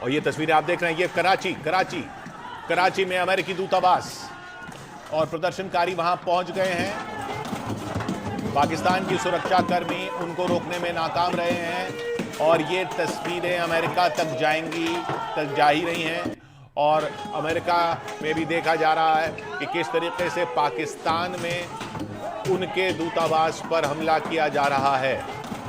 और ये तस्वीरें आप देख रहे हैं, ये कराची में अमेरिकी दूतावास और प्रदर्शनकारी वहां पहुंच गए हैं। पाकिस्तान की सुरक्षा कर्मी उनको रोकने में नाकाम रहे हैं और ये तस्वीरें अमेरिका तक जा ही रही हैं। और अमेरिका में भी देखा जा रहा है कि किस तरीके से पाकिस्तान में उनके दूतावास पर हमला किया जा रहा है।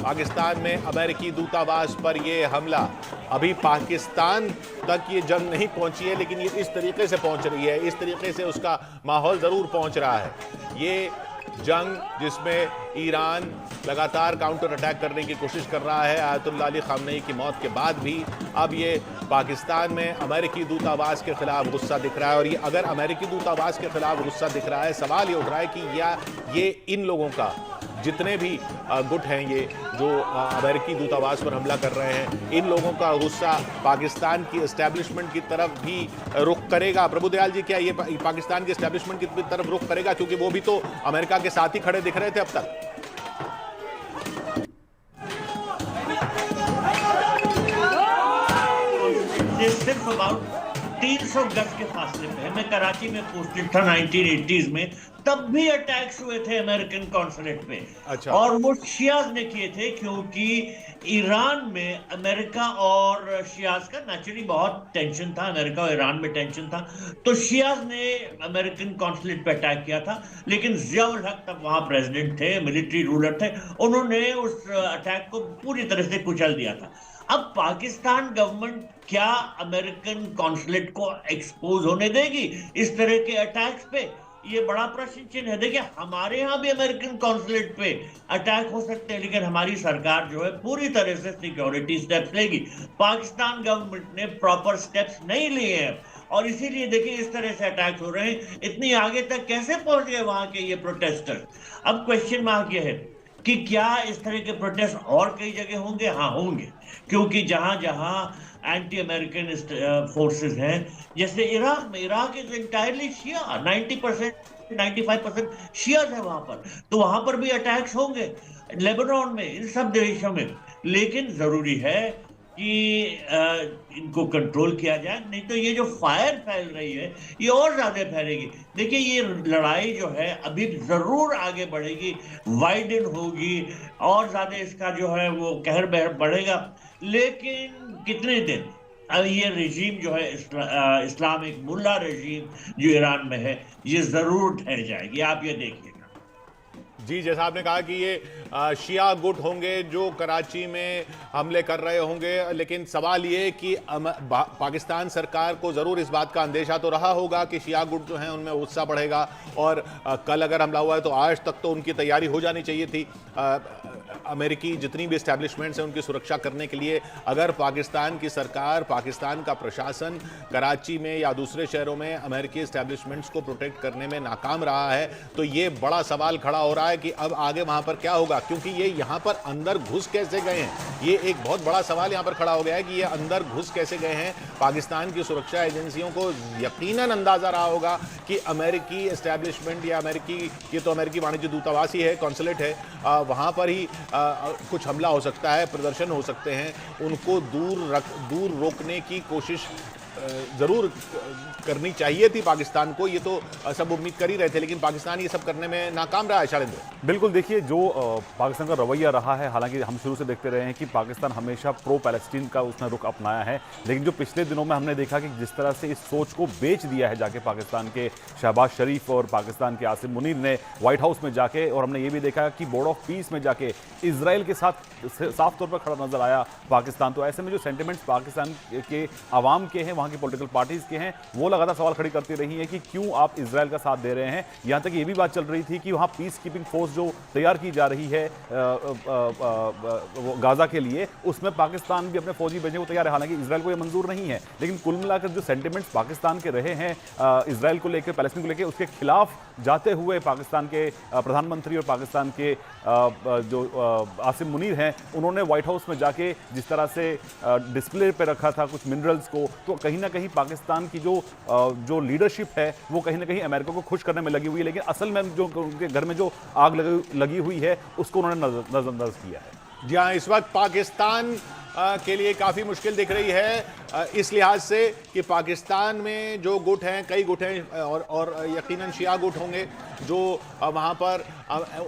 पाकिस्तान में अमेरिकी दूतावास पर यह हमला, अभी पाकिस्तान तक ये जंग नहीं पहुंची है, लेकिन ये इस तरीके से पहुंच रही है, इस तरीके से उसका माहौल ज़रूर पहुंच रहा है। ये जंग जिसमें ईरान लगातार काउंटर अटैक करने की कोशिश कर रहा है आयतुल्लाह अली ख़ामनेई की मौत के बाद भी, अब ये पाकिस्तान में अमेरिकी दूतावास के खिलाफ गुस्सा दिख रहा है। और ये अगर अमेरिकी दूतावास के खिलाफ गुस्सा दिख रहा है, सवाल ये उठ रहा है कि ये इन लोगों का, जितने भी गुट हैं ये जो अमेरिकी दूतावास पर हमला कर रहे हैं, इन लोगों का गुस्सा पाकिस्तान की एस्टैब्लिशमेंट की तरफ भी रुख करेगा। प्रभुदयाल जी, क्या ये पाकिस्तान की एस्टैब्लिशमेंट की तरफ रुख करेगा, क्योंकि वो भी तो अमेरिका के साथ ही खड़े दिख रहे थे अब तक? ये सिर्फ अबाउट 300 गज के फासले पे है। मैं कराची में पोस्टेड था 1980s में, तब भी अटैक्स हुए थे अमेरिकन कॉन्सुलेट पे। अच्छा। और वो शियाज ने किए थे, क्योंकि ईरान में अमेरिका और शियाज का नेचुरली बहुत टेंशन था, अमेरिका और ईरान में टेंशन था, तो शियाज ने अमेरिकन कॉन्सुलेट पे अटैक किया था। लेकिन जियाउल हक तब वहां प्रेसिडेंट थे, मिलिट्री रूलर थे, उन्होंने उस अटैक को पूरी तरह से कुचल दिया था। अब पाकिस्तान गवर्नमेंट क्या अमेरिकन कॉन्सुलेट को एक्सपोज होने देगी इस तरह के अटैक्स पे? ये बड़ा प्रश्न चिन्ह है। देखिए, हमारे यहाँ भी अमेरिकन कॉन्सुलेट पे अटैक हो सकते हैं, लेकिन हमारी सरकार जो है पूरी तरह से सिक्योरिटी स्टेप्स लेगी। पाकिस्तान गवर्नमेंट ने प्रॉपर स्टेप्स नहीं लिए हैं और इसीलिए देखिए इस तरह से अटैक हो रहे हैं। इतनी आगे तक कैसे पहुंच गए वहां के ये प्रोटेस्टर्स? अब क्वेश्चन मार्क ये है कि क्या इस तरह के प्रोटेस्ट और कई जगह होंगे? हाँ, होंगे, क्योंकि जहां जहां एंटी अमेरिकन फोर्सेस हैं, जैसे इराक में, Iraq is entirely Shia, 90% 95% Shias है वहां पर, तो वहां पर भी अटैक्स होंगे, लेबनान में, इन सब देशों में। लेकिन जरूरी है कि इनको कंट्रोल किया जाए, नहीं तो ये जो फायर फैल रही है ये और ज्यादा फैलेगी। देखिए, ये लड़ाई जो है अभी जरूर आगे बढ़ेगी, वाइडन होगी और ज्यादा इसका जो है वो कहर बढ़ेगा। लेकिन कितने दिन? अब ये रजीम जो है इस्लामिक मुल्ला रजीम जो ईरान में है, ये जरूर ठहर जाएगी, आप ये देखिएगा। जी, जैसा आपने कहा कि ये शिया गुट होंगे जो कराची में हमले कर रहे होंगे, लेकिन सवाल ये कि पाकिस्तान सरकार को ज़रूर इस बात का अंदेशा तो रहा होगा कि शिया गुट जो हैं उनमें उत्साह बढ़ेगा, और कल अगर हमला हुआ है तो आज तक तो उनकी तैयारी हो जानी चाहिए थी। अमेरिकी जितनी भी इस्टेब्लिशमेंट्स हैं उनकी सुरक्षा करने के लिए, अगर पाकिस्तान की सरकार, पाकिस्तान का प्रशासन कराची में या दूसरे शहरों में अमेरिकी इस्टेब्लिशमेंट्स को प्रोटेक्ट करने में नाकाम रहा है, तो ये बड़ा सवाल खड़ा हो रहा है कि अब आगे वहां पर क्या होगा, क्योंकि ये यहां पर अंदर घुस कैसे गए हैं। ये एक बहुत बड़ा सवाल यहां पर खड़ा हो गया है कि ये अंदर घुस कैसे गए हैं। पाकिस्तान की सुरक्षा एजेंसियों को यकीनन अंदाजा रहा होगा कि अमेरिकी एस्टैब्लिशमेंट या ये तो अमेरिकी वाणिज्य दूतावास ही है, कॉन्सुलेट है, वहां पर ही कुछ हमला हो सकता है, प्रदर्शन हो सकते हैं, उनको दूर रोकने की कोशिश जरूर करनी चाहिए थी पाकिस्तान को। ये तो सब उम्मीद कर ही रहे थे, लेकिन पाकिस्तान ये सब करने में नाकाम रहा है। शैलेंद्र, बिल्कुल, देखिए जो पाकिस्तान का रवैया रहा है, हालांकि हम शुरू से देखते रहे हैं कि पाकिस्तान हमेशा प्रो पैलेस्टीन का उसने रुख अपनाया है, लेकिन जो पिछले दिनों में हमने देखा कि जिस तरह से इस सोच को बेच दिया है जाके पाकिस्तान के शहबाज शरीफ और पाकिस्तान के आसिम मुनीर ने व्हाइट हाउस में जाके, और हमने ये भी देखा कि बोर्ड ऑफ पीस में जाके इसराइल के साथ साफ तौर पर खड़ा नजर आया पाकिस्तान। तो ऐसे में जो सेंटिमेंट्स पाकिस्तान के आवाम के हैं, वहाँ की पॉलिटिकल पार्टीज के हैं, वो लगातार सवाल खड़ी करती रही है कि क्यों आप इजराइल का साथ दे रहे हैं। यहां तक ये भी बात चल रही थी कि वहां पीस कीपिंग फोर्स जो तैयार की जा रही है गाजा के लिए, उसमें पाकिस्तान भी अपने फौजी भेजने को तैयार है। हालांकि इजराइल को यह मंजूर नहीं है, लेकिन कुल मिलाकर जो सेंटिमेंट्स पाकिस्तान के रहे हैं इजराइल को लेकर, पैलेस्टीन को लेकर, उसके खिलाफ जाते हुए पाकिस्तान के प्रधानमंत्री और पाकिस्तान के जो आसिम मुनीर हैं, उन्होंने व्हाइट हाउस में जाके जिस तरह से डिस्प्ले पे रखा था कुछ मिनरल्स को, तो कहीं ना कहीं पाकिस्तान की जो लीडरशिप है वो कहीं ना कहीं अमेरिका को खुश करने में लगी हुई है, लेकिन असल में जो उनके घर में जो आग लगी हुई है उसको उन्होंने नजरअंदाज किया है। जी हाँ, इस वक्त पाकिस्तान के लिए काफ़ी मुश्किल दिख रही है, इस लिहाज से कि पाकिस्तान में जो गुट हैं, कई गुट हैं और यकीनन शिया गुट होंगे जो वहाँ पर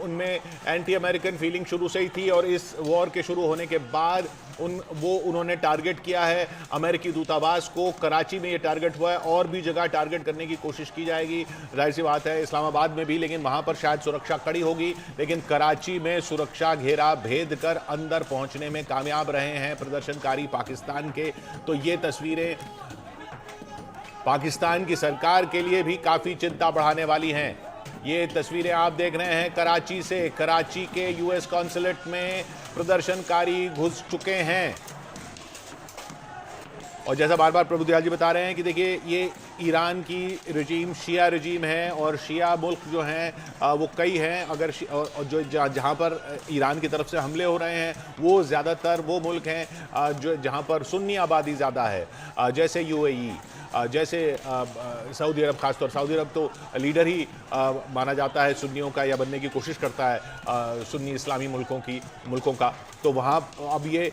उनमें एंटी अमेरिकन फीलिंग शुरू से ही थी और इस वॉर के शुरू होने के बाद उन्होंने टारगेट किया है अमेरिकी दूतावास को। कराची में ये टारगेट हुआ है और भी जगह टारगेट करने की कोशिश की जाएगी, जाहिर सी बात है इस्लामाबाद में भी, लेकिन वहाँ पर शायद सुरक्षा कड़ी होगी। लेकिन कराची में सुरक्षा घेरा भेद कर अंदर पहुँचने में कामयाब रहे हैं प्रदर्शनकारी पाकिस्तान के। तो ये तस्वीरें पाकिस्तान की सरकार के लिए भी काफ़ी चिंता बढ़ाने वाली हैं। ये तस्वीरें आप देख रहे हैं कराची से। कराची के यूएस कॉन्सुलेट में प्रदर्शनकारी घुस चुके हैं और जैसा बार बार प्रभु दयाल जी बता रहे हैं कि देखिए ये ईरान की रजीम शिया रजीम है और शिया मुल्क जो हैं वो कई हैं। अगर जो जहाँ पर ईरान की तरफ से हमले हो रहे हैं वो ज़्यादातर वो मुल्क हैं जो जहाँ पर सुन्नी आबादी ज़्यादा है, जैसे यूएई, जैसे सऊदी अरब। खासतौर सऊदी अरब तो लीडर ही माना जाता है सुन्नियों का या बनने की कोशिश करता है सुन्नी इस्लामी मुल्कों का। तो वहाँ अब ये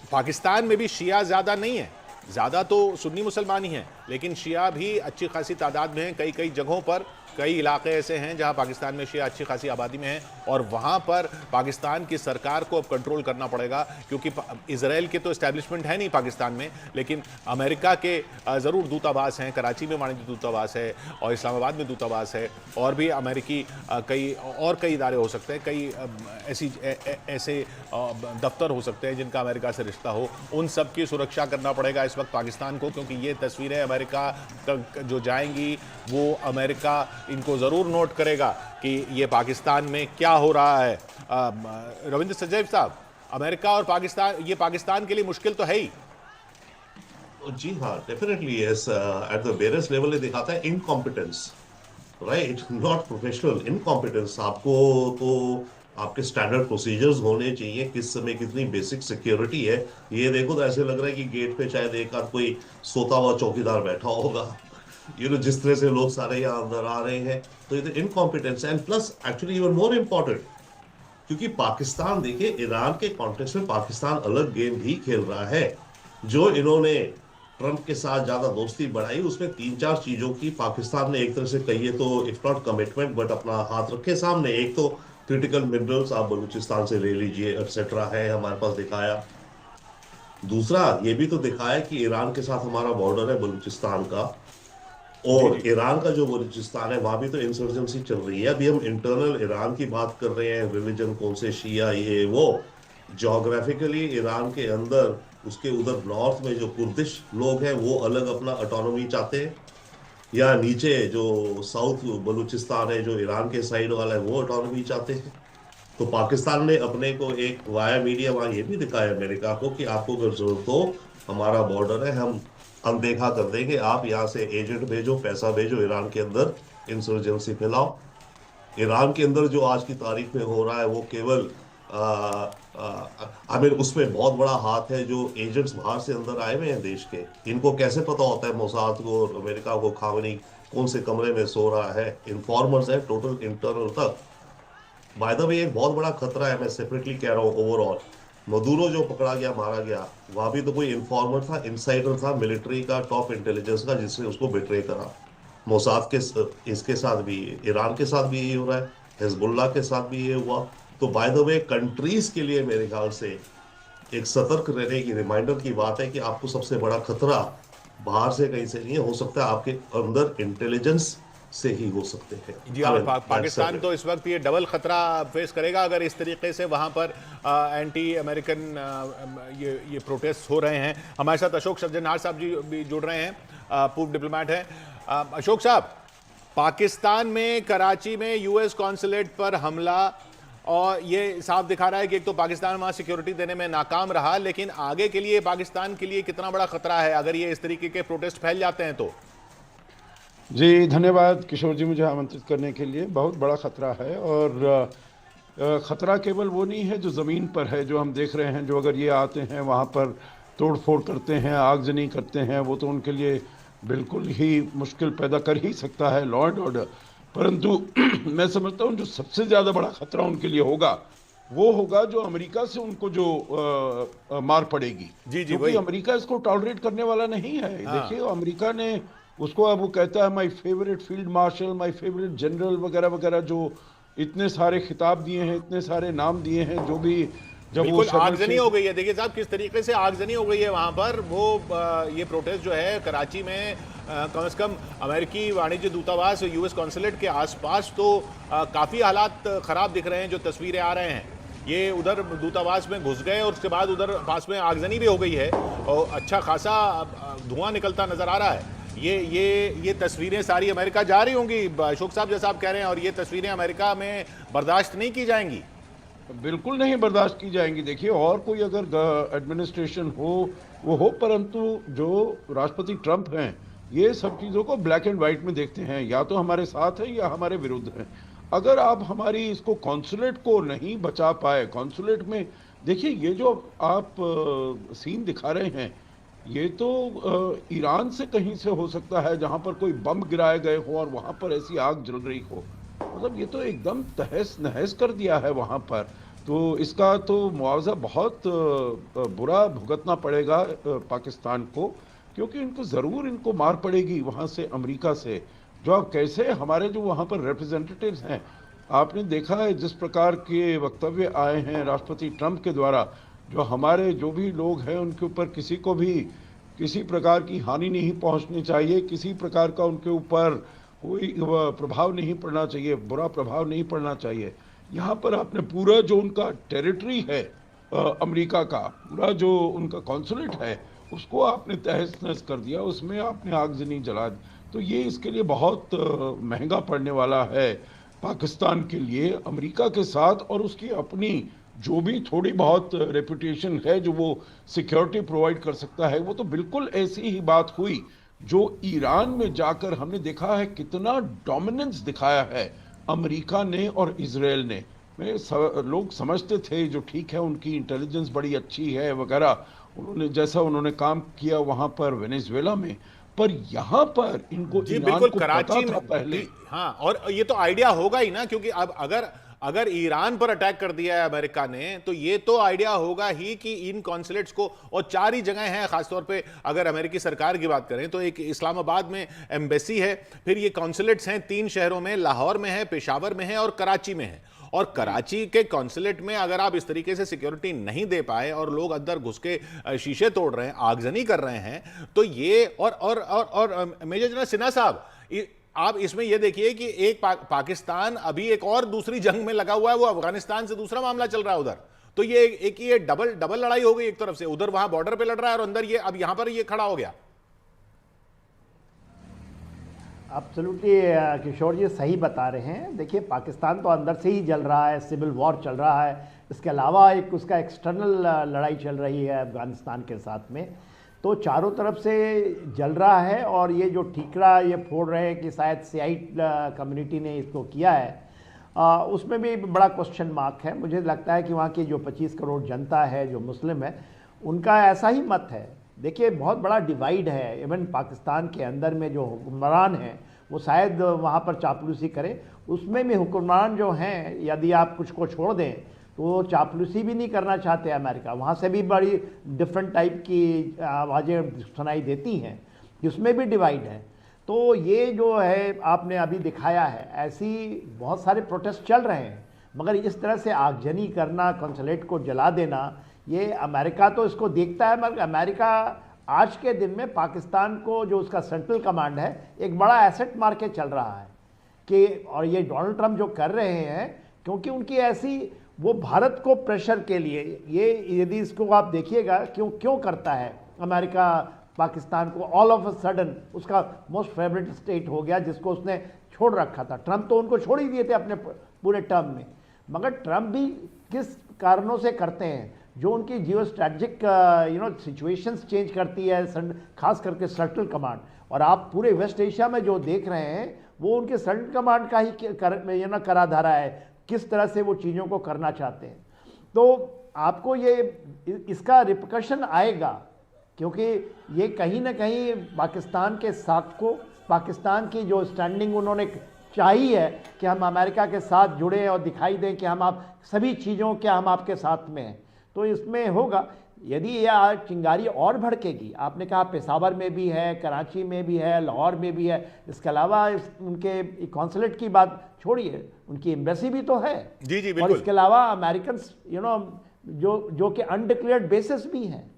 पाकिस्तान में भी शिया ज़्यादा नहीं है, ज़्यादा तो सुन्नी मुसलमान ही हैं, लेकिन शिया भी अच्छी खासी तादाद में हैं। कई जगहों पर कई इलाके ऐसे हैं जहां पाकिस्तान में शिया अच्छी खासी आबादी में हैं और वहां पर पाकिस्तान की सरकार को अब कंट्रोल करना पड़ेगा, क्योंकि इजराइल के तो इस्टेब्लिशमेंट है नहीं पाकिस्तान में, लेकिन अमेरिका के ज़रूर दूतावास हैं। कराची में वाणिज्य दूतावास है और इस्लामाबाद में दूतावास है और भी अमेरिकी कई इदारे हो सकते हैं, कई ऐसे दफ्तर हो सकते हैं जिनका अमेरिका से रिश्ता हो। उन सब की सुरक्षा करना पड़ेगा इस वक्त पाकिस्तान को, क्योंकि ये तस्वीरें अमेरिका जो जाएंगी वो अमेरिका इनको ज़रूर नोट करेगा कि ये पाकिस्तान में क्या हो रहा है। रविंद्र सचदेव साहब, अमेरिका और पाकिस्तान, ये पाकिस्तान के लिए मुश्किल तो है ही। जी हाँ, definitely yes. At the various level ये दिखाता है incompetence, right, not professional incompetence. आपको तो आपके स्टैंडर्ड प्रोसीजर्स होने चाहिए, किस समय कितनी बेसिक सिक्योरिटी है। ये देखो तो ऐसे लग रहा है कि गेट पे शायद एक आध कोई सोता हुआ चौकीदार बैठा होगा, जिस तरह से लोग सारे यहाँ अंदर आ रहे हैं। तो ये तो incompetence and plus actually even more important, क्योंकि पाकिस्तान देखिए ईरान के कॉन्टेक्स्ट में पाकिस्तान अलग गेम भी खेल रहा है। जो इन्होंने ट्रंप के साथ ज्यादा दोस्ती बढ़ाई उसमें 3-4 चीजों की पाकिस्तान ने एक तरह से कहिए तो इफ नॉट कमिटमेंट बट अपना हाथ रखे सामने। एक तो क्रिटिकल मिनरल्स आप बलूचिस्तान से ले लीजिए एक्सेट्रा है हमारे पास दिखाया। दूसरा ये भी तो दिखाया कि ईरान के साथ हमारा बॉर्डर है बलूचिस्तान का, और ईरान का जो बलूचिस्तान है वहां भी तो इंसर्जेंसी चल रही है। अभी हम इंटरनल ईरान की बात कर रहे हैं, रिलीजन कौन से शिया ये वो। जोग्राफिकली ईरान के अंदर उसके उधर नॉर्थ में जो कुर्दिश लोग हैं वो अलग अपना ऑटोनॉमी चाहते हैं, या नीचे जो साउथ बलूचिस्तान है जो ईरान के साइड वाला है वो ऑटोनॉमी चाहते हैं। तो पाकिस्तान ने अपने को एक वाया मीडिया वहां ये भी दिखाया अमेरिका को कि आपको अगर जरूरत हो हमारा बॉर्डर है, हम अनदेखा कर देंगे, आप यहाँ से एजेंट भेजो, पैसा भेजो, ईरान के अंदर इंसर्जेंसी फैलाओ। ईरान के अंदर जो आज की तारीख में हो रहा है वो केवल उसमें बहुत बड़ा हाथ है जो एजेंट्स बाहर से अंदर आए हुए हैं देश के। इनको कैसे पता होता है मोसाद को और अमेरिका को खामनी कौन से कमरे में सो रहा है। इन्फॉर्मर्स है टोटल इंटरनल तक। बाय द वे एक बहुत बड़ा खतरा है, मैं सेपरेटली कह रहा हूँ ओवरऑल। मदुरो जो पकड़ा गया मारा गया वहां भी तो कोई इन्फॉर्मर था, इनसाइडर था मिलिट्री का, टॉप इंटेलिजेंस का, जिसने उसको बिट्रे करा। मोसाद के इसके साथ भी, ईरान के साथ भी यही हो रहा है, हिजबुल्लाह के साथ भी ये हुआ। तो बाय द वे कंट्रीज के लिए मेरे ख्याल से एक सतर्क रहने की रिमाइंडर की बात है कि आपको सबसे बड़ा खतरा बाहर से कहीं से नहीं है, हो सकता है आपके अंदर इंटेलिजेंस से ही हो सकते हैं। जी और पाकिस्तान तो इस वक्त ये डबल खतरा फेस करेगा अगर इस तरीके से वहां पर एंटी अमेरिकन ये प्रोटेस्ट हो रहे हैं। हमारे साथ अशोक सज्जनहार साहब जी भी जुड़ रहे हैं, पूर्व डिप्लोमेट हैं। अशोक साहब, पाकिस्तान में कराची में यूएस कॉन्सुलेट पर हमला और ये साफ दिखा रहा है कि एक तो पाकिस्तान वहां सिक्योरिटी देने में नाकाम रहा, लेकिन आगे के लिए पाकिस्तान के लिए कितना बड़ा खतरा है अगर ये इस तरीके के प्रोटेस्ट फैल जाते हैं तो? जी धन्यवाद किशोर जी मुझे आमंत्रित करने के लिए। बहुत बड़ा ख़तरा है और ख़तरा केवल वो नहीं है जो ज़मीन पर है, जो हम देख रहे हैं, जो अगर ये आते हैं वहाँ पर तोड़ फोड़ करते हैं, आगजनी करते हैं, वो तो उनके लिए बिल्कुल ही मुश्किल पैदा कर ही सकता है लॉ एंड ऑर्डर। परंतु मैं समझता हूँ जो सबसे ज़्यादा बड़ा ख़तरा उनके लिए होगा वो होगा जो अमेरिका से उनको जो मार पड़ेगी। जी, क्योंकि वही। अमेरिका इसको टॉलरेट करने वाला नहीं है। हाँ। देखिए अमेरिका ने उसको, अब वो कहता है my favourite field marshal, my favourite general वगैरह वगैरह, जो इतने सारे खिताब दिए हैं, इतने सारे नाम दिए हैं, जो भी जब वो बिल्कुल शर्म आगजनी शेख- हो गई है। देखिए साहब किस तरीके से आगजनी हो गई है वहां पर। वो ये प्रोटेस्ट जो है कराची में, कम से कम अमेरिकी वाणिज्य दूतावास और यूएस कॉन्सुलेट के आसपास तो काफ़ी हालात ख़राब दिख रहे हैं। जो तस्वीरें आ रहे हैं, ये उधर दूतावास में घुस गए और उसके बाद उधर पास में आगजनी भी हो गई है और अच्छा खासा धुआं निकलता नज़र आ रहा है। ये तस्वीरें सारी अमेरिका जा रही होंगी अशोक साहब, जैसा आप कह रहे हैं, और ये तस्वीरें अमेरिका में बर्दाश्त नहीं की जाएंगी। बिल्कुल नहीं बर्दाश्त की जाएंगी। देखिए और कोई अगर एडमिनिस्ट्रेशन हो वो हो, परंतु जो राष्ट्रपति ट्रंप हैं ये सब चीज़ों को ब्लैक एंड वाइट में देखते हैं, या तो हमारे साथ है या हमारे विरुद्ध हैं। अगर आप हमारी इसको कॉन्सुलेट को नहीं बचा पाए, कॉन्सुलेट में देखिए ये जो आप सीन दिखा रहे हैं, ये तो ईरान से कहीं से हो सकता है जहां पर कोई बम गिराए गए हो और वहां पर ऐसी आग जल रही हो। मतलब ये तो एकदम तहस नहस कर दिया है वहां पर। तो इसका तो मुआवजा बहुत बुरा भुगतना पड़ेगा पाकिस्तान को, क्योंकि इनको ज़रूर इनको मार पड़ेगी वहाँ से, अमेरिका से। जो अब कैसे हमारे जो वहाँ पर रिप्रेजेंटेटिव्स हैं, आपने देखा है जिस प्रकार के वक्तव्य आए हैं राष्ट्रपति ट्रंप के द्वारा, जो हमारे जो भी लोग हैं उनके ऊपर किसी को भी किसी प्रकार की हानि नहीं पहुंचनी चाहिए, किसी प्रकार का उनके ऊपर कोई प्रभाव नहीं पड़ना चाहिए, बुरा प्रभाव नहीं पड़ना चाहिए। यहाँ पर आपने पूरा जो उनका टेरिटरी है अमेरिका का, पूरा जो उनका कॉन्सुलेट है, उसको आपने तहस नहस कर दिया, उसमें आपने आगजनी जला दी। तो ये इसके लिए बहुत महंगा पड़ने वाला है पाकिस्तान के लिए, अमेरिका के साथ, और उसकी अपनी जो भी थोड़ी बहुत रेपुटेशन है जो वो सिक्योरिटी प्रोवाइड कर सकता है। वो तो बिल्कुल ऐसी ही बात हुई जो ईरान में जाकर हमने देखा है कितना डोमिनेंस दिखाया है अमेरिका ने और इजराइल ने। लोग समझते थे जो ठीक है उनकी इंटेलिजेंस बड़ी अच्छी है वगैरह, उन्होंने जैसा उन्होंने काम किया वहां पर वेनेजुएला में, पर यहाँ पर इनको जी ईरान बिल्कुल को कराची पता था में पहले। हाँ, और ये तो आइडिया होगा ही ना, क्योंकि अब अगर ईरान पर अटैक कर दिया है अमेरिका ने, तो ये तो आइडिया होगा ही कि इन कॉन्सुलेट्स को, और 4 ही जगह हैं खासतौर पे अगर अमेरिकी सरकार की बात करें तो, एक इस्लामाबाद में एम्बेसी है, फिर ये कॉन्सुलेट्स हैं 3 शहरों में, लाहौर में है, पेशावर में है और कराची में है। और कराची के कॉन्सुलेट में अगर आप इस तरीके से सिक्योरिटी नहीं दे पाए और लोग अंदर घुस के शीशे तोड़ रहे हैं, आगजनी कर रहे हैं, तो ये और मेजर जनरल सिन्हा साहब, आप इसमें यह देखिए कि एक पाकिस्तान अभी एक और दूसरी जंग में लगा हुआ है, वो अफगानिस्तान से दूसरा मामला चल रहा है उधर। तो ये ये डबल लड़ाई हो गई, एक तरफ से उधर वहां बॉर्डर पे लड़ रहा है और अंदर ये अब यहां पर ये खड़ा हो गया। एब्सोल्युटली किशोर जी सही बता रहे हैं। देखिए पाकिस्तान तो अंदर से ही जल रहा है, सिविल वॉर चल रहा है, इसके अलावा एक उसका एक्सटर्नल लड़ाई चल रही है अफगानिस्तान के साथ में, तो चारों तरफ से जल रहा है। और ये जो ठीकरा ये फोड़ रहे हैं कि शायद सियाइट कम्युनिटी ने इसको किया है, उसमें भी बड़ा क्वेश्चन मार्क है। मुझे लगता है कि वहाँ की जो 25 करोड़ जनता है जो मुस्लिम है, उनका ऐसा ही मत है। देखिए बहुत बड़ा डिवाइड है, इवन पाकिस्तान के अंदर में जो हुक्मरान हैं वो शायद वहाँ पर चापलूसी करें, उसमें भी हुक्मरान जो हैं यदि आप कुछ को छोड़ दें तो वो चापलूसी भी नहीं करना चाहते अमेरिका, वहाँ से भी बड़ी डिफरेंट टाइप की आवाज़ें सुनाई देती हैं, उसमें भी डिवाइड है। तो ये जो है आपने अभी दिखाया है, ऐसी बहुत सारे प्रोटेस्ट चल रहे हैं, मगर इस तरह से आगजनी करना, कॉन्सुलेट को जला देना, ये अमेरिका तो इसको देखता है, मगर अमेरिका आज के दिन में पाकिस्तान को जो उसका सेंट्रल कमांड है एक बड़ा एसेट मार के चल रहा है कि, और ये डोनाल्ड ट्रंप जो कर रहे हैं क्योंकि उनकी ऐसी, वो भारत को प्रेशर के लिए, ये यदि इसको आप देखिएगा क्यों करता है अमेरिका पाकिस्तान को, ऑल ऑफ अ सडन उसका मोस्ट फेवरेट स्टेट हो गया जिसको उसने छोड़ रखा था। ट्रंप तो उनको छोड़ ही दिए थे अपने पूरे टर्म में, मगर ट्रंप भी किस कारणों से करते हैं, जो उनकी जियो स्ट्रेटजिक सिचुएशंस चेंज करती है, खास करके सेंट्रल कमांड। और आप पूरे वेस्ट एशिया में जो देख रहे हैं वो उनके सेंट्रल कमांड का ही करा धारा है, किस तरह से वो चीज़ों को करना चाहते हैं। तो आपको ये इसका रिपकशन आएगा, क्योंकि ये कहीं ना कहीं पाकिस्तान के साथ को, पाकिस्तान की जो स्टैंडिंग उन्होंने चाही है कि हम अमेरिका के साथ जुड़े और दिखाई दें कि हम आप सभी चीज़ों के हम आपके साथ में हैं। तो इसमें होगा, यदि यह चिंगारी और भड़केगी, आपने कहा पेशावर में भी है, कराची में भी है, लाहौर में भी है, इसके अलावा उनके कॉन्सुलेट की बात छोड़िए, उनकी एम्बेसी भी तो है। जी जी और बिल्कुल। इसके अलावा अमेरिकन जो कि अनडिक्लेयर्ड बेसिस भी हैं,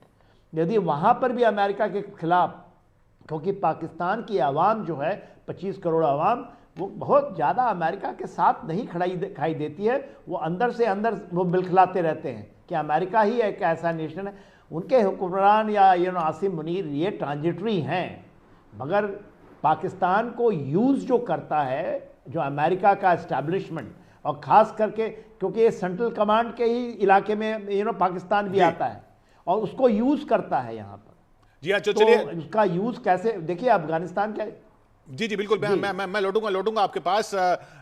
यदि वहाँ पर भी अमेरिका के खिलाफ, क्योंकि पाकिस्तान की आवाम जो है 25 करोड़ आवाम, वो बहुत ज़्यादा अमेरिका के साथ नहीं दिखाई देती है। वो अंदर से अंदर वो बिलखलाते रहते हैं कि अमेरिका ही एक ऐसा नेशन है। उनके हुक्मरान या आसिम मुनीर ये ट्रांजिटरी हैं, मगर पाकिस्तान को यूज़ जो करता है जो अमेरिका का इस्टेब्लिशमेंट, और ख़ास करके क्योंकि ये सेंट्रल कमांड के ही इलाके में पाकिस्तान भी आता है और उसको यूज़ करता है यहाँ पर। जी हाँ, तो चलिए उसका यूज़ कैसे, देखिए अफगानिस्तान का। जी जी बिल्कुल, मैं लौटूंगा आपके पास।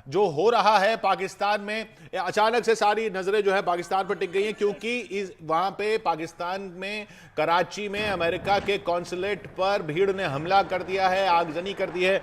जो हो रहा है पाकिस्तान में, अचानक से सारी नजरें जो है पाकिस्तान पर टिक गई हैं, क्योंकि वहां पे पाकिस्तान में कराची में अमेरिका के कॉन्सुलेट पर भीड़ ने हमला कर दिया है, आगजनी कर दी है।